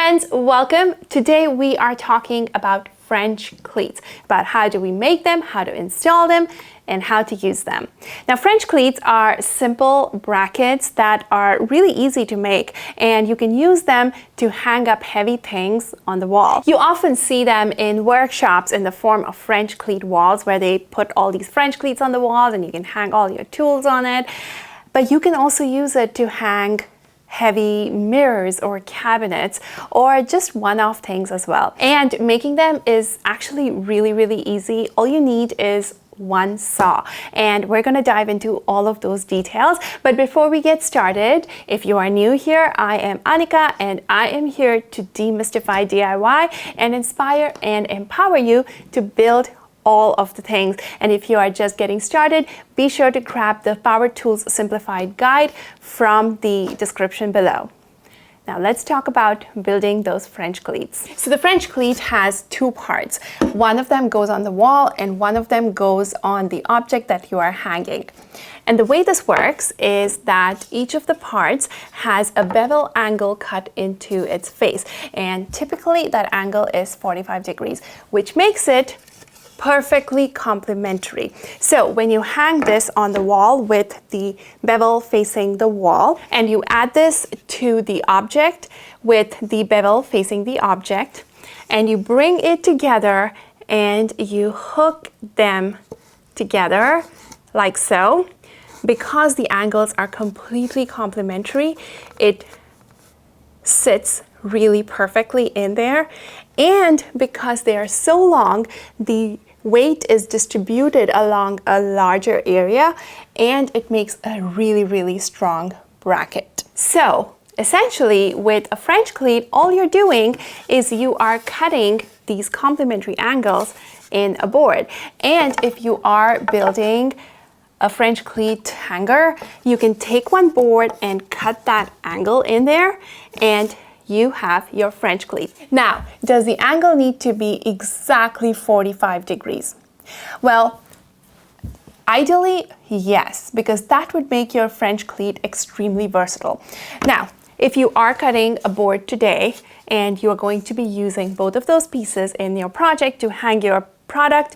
friends, welcome. Today we are talking about French cleats, about how do we make them, how to install them, and how to use them. Now, French cleats are simple brackets that are really easy to make, and you can use them to hang up heavy things on the wall. You often see them in workshops in the form of French cleat walls, where they put all these French cleats on the walls and you can hang all your tools on it. But you can also use it to hang heavy mirrors or cabinets, or just one-off things as well. And making them is actually really easy. All you need is one saw, and we're going to dive into all of those details. But before we get started, if you are new here, I am Anika, and I am here to demystify DIY and inspire and empower you to build all of the things. And if you are just getting started, be sure to grab the Power Tools Simplified Guide from the description below. Now let's talk about building those French cleats. So the French cleat has two parts. One of them goes on the wall and one of them goes on the object that you are hanging. And the way this works is that each of the parts has a bevel angle cut into its face. And typically that angle is 45 degrees, which makes it perfectly complementary. So when you hang this on the wall with the bevel facing the wall, and you add this to the object with the bevel facing the object, and you bring it together and you hook them together like so, because the angles are completely complementary, it sits really perfectly in there. And because they are so long, the weight is distributed along a larger area, and it makes a really strong bracket. So essentially, with a French cleat, all you're doing is you are cutting these complementary angles in a board. And if you are building a French cleat hanger, you can take one board and cut that angle in there, and you have your French cleat. Now, does the angle need to be exactly 45 degrees? Well, ideally, yes, because that would make your French cleat extremely versatile. Now, if you are cutting a board today and you are going to be using both of those pieces in your project to hang your product,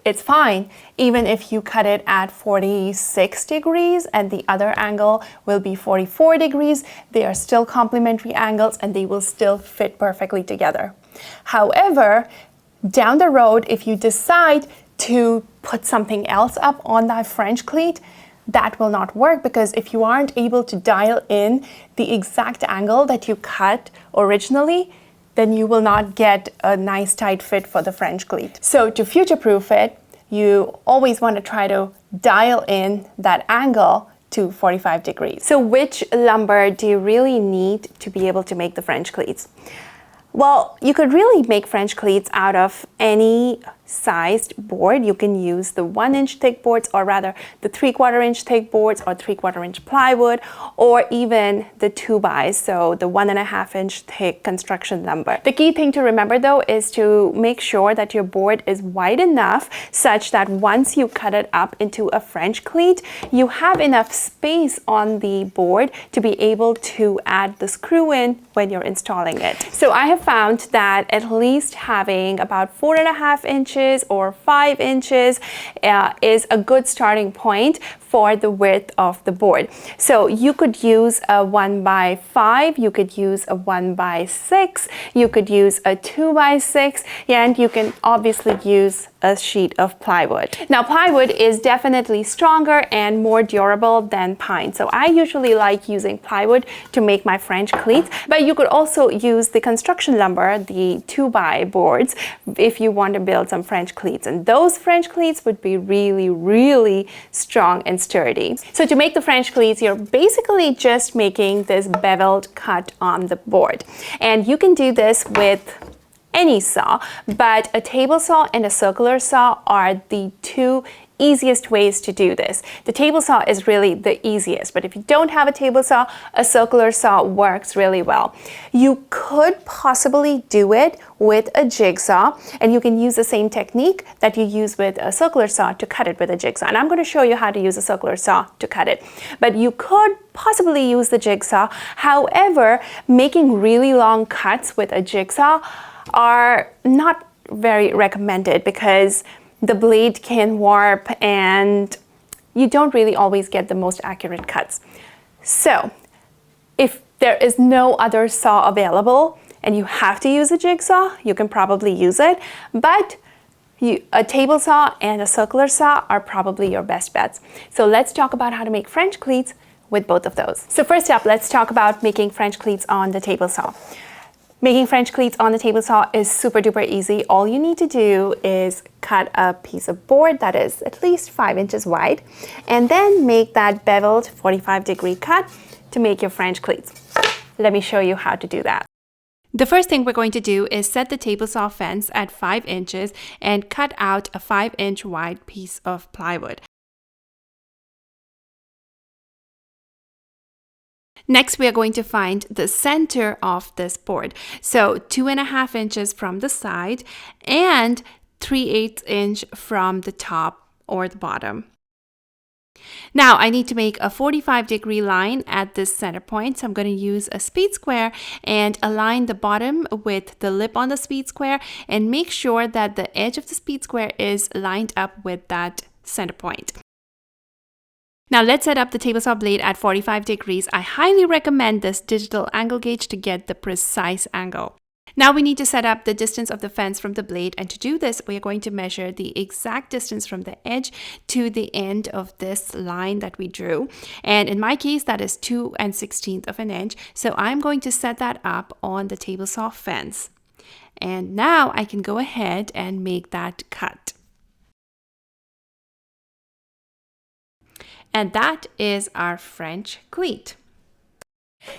it's fine, even if you cut it at 46 degrees and the other angle will be 44 degrees. They are still complementary angles and they will still fit perfectly together. However, down the road, if you decide to put something else up on that French cleat, that will not work, because if you aren't able to dial in the exact angle that you cut originally, then you will not get a nice tight fit for the French cleat. So to future-proof it, you always want to try to dial in that angle to 45 degrees. So which lumber do you really need to be able to make the French cleats? Well, you could really make French cleats out of any sized board. You can use the 1-inch thick boards, or rather the 3/4 inch thick boards, or 3/4 inch plywood, or even the 2x, so the 1.5 inch thick construction lumber. The key thing to remember though is to make sure that your board is wide enough such that once you cut it up into a French cleat, you have enough space on the board to be able to add the screw in when you're installing it. So I have found that at least having about 4.5 inches or 5 inches is a good starting point for the width of the board. So you could use a 1x5, you could use a 1x6, you could use a 2x6, and you can obviously use a sheet of plywood. Now, plywood is definitely stronger and more durable than pine. So I usually like using plywood to make my French cleats, but you could also use the construction lumber, the 2x boards, if you want to build some French cleats. And those French cleats would be really strong and sturdy. So to make the French cleats, you're basically just making this beveled cut on the board. And you can do this with any saw, but a table saw and a circular saw are the two easiest ways to do this. The table saw is really the easiest, but if you don't have a table saw, a circular saw works really well. You could possibly do it with a jigsaw, and you can use the same technique that you use with a circular saw to cut it with a jigsaw. And I'm going to show you how to use a circular saw to cut it. But you could possibly use the jigsaw. However, making really long cuts with a jigsaw are not very recommended because the blade can warp and you don't really always get the most accurate cuts. So if there is no other saw available and you have to use a jigsaw, you can probably use it, but a table saw and a circular saw are probably your best bets. So let's talk about how to make French cleats with both of those. So first up, let's talk about making French cleats on the table saw. Making French cleats on the table saw is super duper easy. All you need to do is cut a piece of board that is at least 5 inches wide and then make that beveled 45-degree cut to make your French cleats. Let me show you how to do that. The first thing we're going to do is set the table saw fence at 5 inches and cut out a 5-inch wide piece of plywood. Next, we are going to find the center of this board. So 2.5 inches from the side and 3/8 inch from the top or the bottom. Now I need to make a 45-degree line at this center point. So I'm going to use a speed square and align the bottom with the lip on the speed square and make sure that the edge of the speed square is lined up with that center point. Now let's set up the table saw blade at 45 degrees. I highly recommend this digital angle gauge to get the precise angle. Now we need to set up the distance of the fence from the blade, and to do this we are going to measure the exact distance from the edge to the end of this line that we drew. And in my case that is 2/16 of an inch. So I'm going to set that up on the table saw fence. And now I can go ahead and make that cut. And that is our French cleat.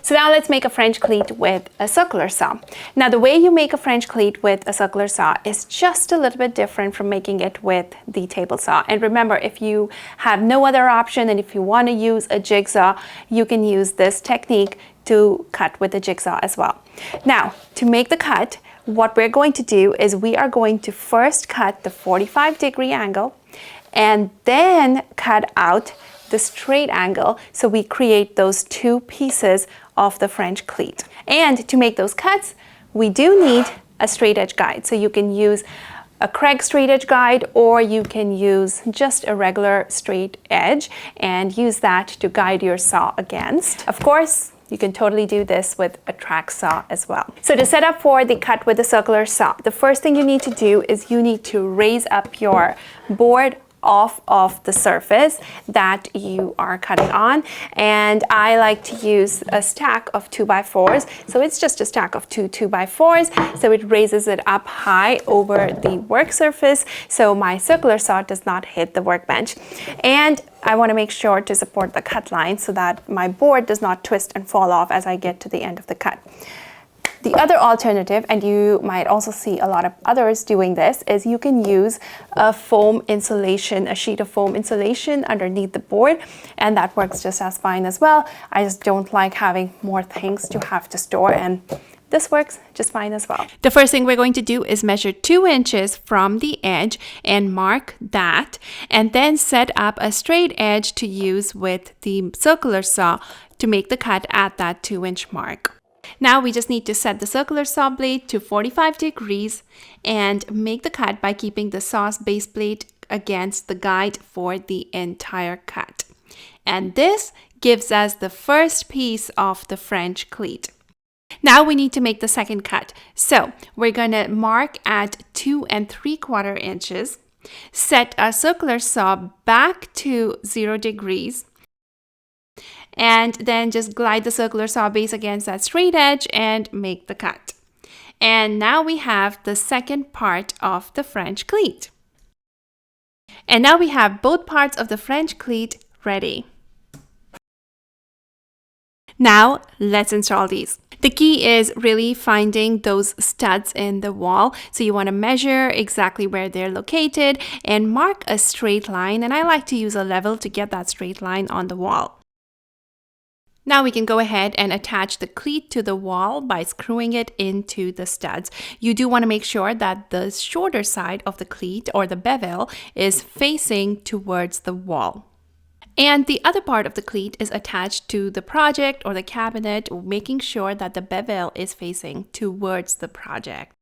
So now let's make a French cleat with a circular saw. Now the way you make a French cleat with a circular saw is just a little bit different from making it with the table saw. And remember, if you have no other option and if you want to use a jigsaw, you can use this technique to cut with a jigsaw as well. Now to make the cut, what we're going to do is we are going to first cut the 45-degree angle and then cut out the straight angle, so we create those two pieces of the French cleat. And to make those cuts, we do need a straight edge guide. So you can use a Craig straight edge guide, or you can use just a regular straight edge and use that to guide your saw against. Of course, you can totally do this with a track saw as well. So to set up for the cut with the circular saw, the first thing you need to do is you need to raise up your board off of the surface that you are cutting on, and I like to use a stack of 2x4s. So it's just a stack of two 2x4s, so it raises it up high over the work surface so my circular saw does not hit the workbench. And I want to make sure to support the cut line so that my board does not twist and fall off as I get to the end of the cut. The other alternative, and you might also see a lot of others doing this, is you can use a foam insulation, a sheet of foam insulation underneath the board, and that works just as fine as well. I just don't like having more things to have to store, and this works just fine as well. The first thing we're going to do is measure 2 inches from the edge and mark that, and then set up a straight edge to use with the circular saw to make the cut at that 2-inch mark. Now we just need to set the circular saw blade to 45 degrees and make the cut by keeping the saw's base plate against the guide for the entire cut. And this gives us the first piece of the French cleat. Now we need to make the second cut. So we're going to mark at 2 3/4 inches, set our circular saw back to 0 degrees, and then just glide the circular saw base against that straight edge and make the cut. And now we have the second part of the French cleat. And now we have both parts of the French cleat ready. Now let's install these. The key is really finding those studs in the wall. So you want to measure exactly where they're located and mark a straight line. And I like to use a level to get that straight line on the wall. Now we can go ahead and attach the cleat to the wall by screwing it into the studs. You do want to make sure that the shorter side of the cleat or the bevel is facing towards the wall. And the other part of the cleat is attached to the project or the cabinet, making sure that the bevel is facing towards the project.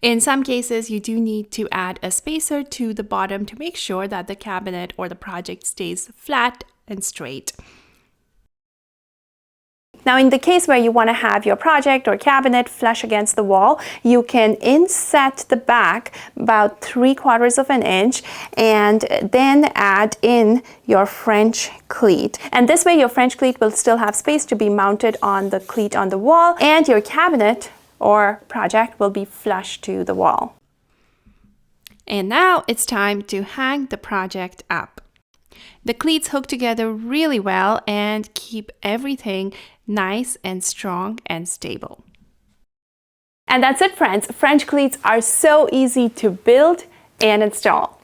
In some cases, you do need to add a spacer to the bottom to make sure that the cabinet or the project stays flat and straight. Now, in the case where you want to have your project or cabinet flush against the wall, you can inset the back about 3/4 of an inch and then add in your French cleat. And this way, your French cleat will still have space to be mounted on the cleat on the wall, and your cabinet or project will be flush to the wall. And now it's time to hang the project up. The cleats hook together really well and keep everything nice and strong and stable. And that's it, friends. French cleats are so easy to build and install.